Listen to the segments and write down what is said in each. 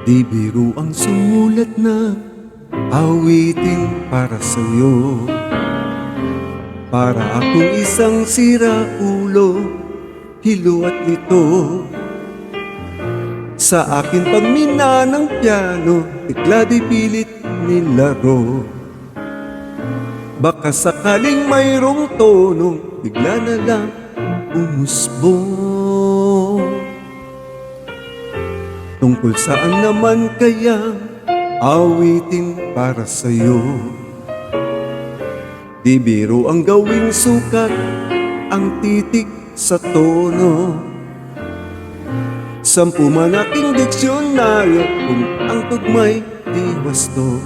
Di biro ang sumulat na awitin para sa'yo. Para akong isang siraulo, hilo at lito. Sa akin pagmina ng piano, bigla di pilit nilaro. Baka sakaling mayroong tono, bigla na lang umusbong. Tungkol saan naman kaya awitin para sa'yo? Di biro ang gawing sukat, ang titik sa tono. 10 man aking diksyonaryo kung ang tugmay di wasto.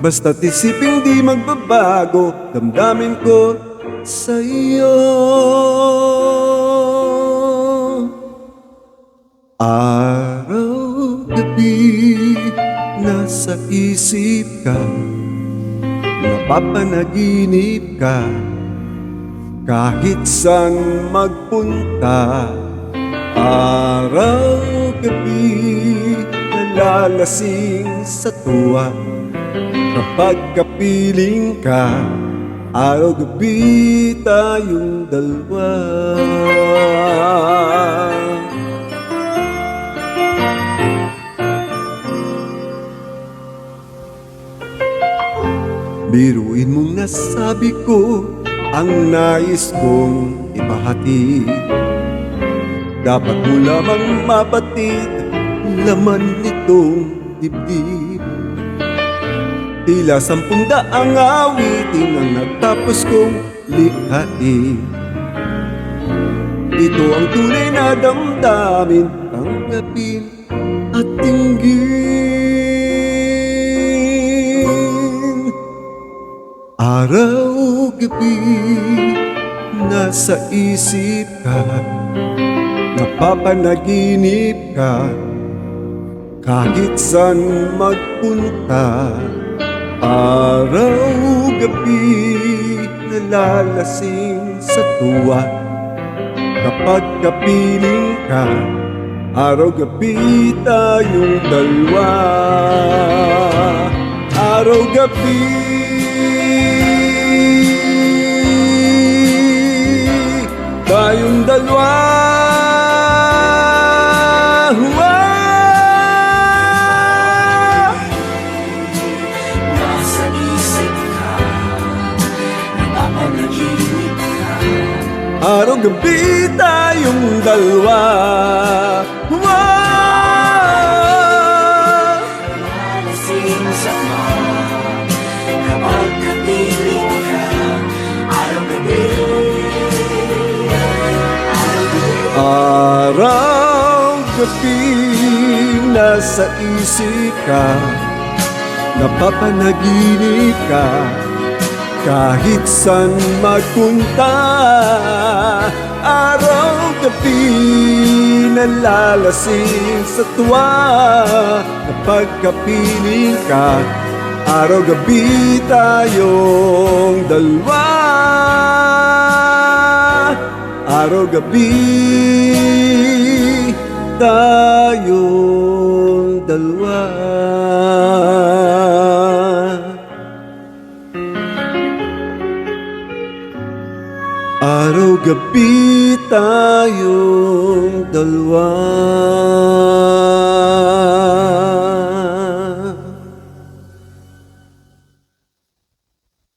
Basta't isiping di magbabago, damdamin ko sa'yo. Araw-gabi nasa isip ka, napapanaginip ka, kahit saan magpunta. Araw-gabi nalalasing sa tuwa, kapag kapiling ka. Araw-gabi tayong dalawa. Biruin mong nasabi ko ang nais kong ipahati. Dapat mo lamang mapatid laman nitong dibdib. Tila 10 daang awitin ang natapos kong likhain. Ito ang tunay na damdamin, tanggapin at tinggin. Araw-gabi nasa isip ka, napapanaginip ka, kahit saan magpunta. Araw-gabi nalalasing sa tuwa, kapag kapiling ka. Araw-gabi tayong dalawa. Araw-gabi tayong dalawa. Nasa isip ka, napapanaginip ka. Araw-gabi tayong dalawa. Nalasing sa tuwa, kapag kapiling ka. Araw-gabi, Araw-gabi nasa isip ka, napapanaginip ka, kahit saan magpunta. Araw-gabi nalalasing sa tuwa, kapag kapiling ka. Araw-gabi tayong dalawa. Araw-gabi tayong dalawa. Araw-gabi tayong dalawa.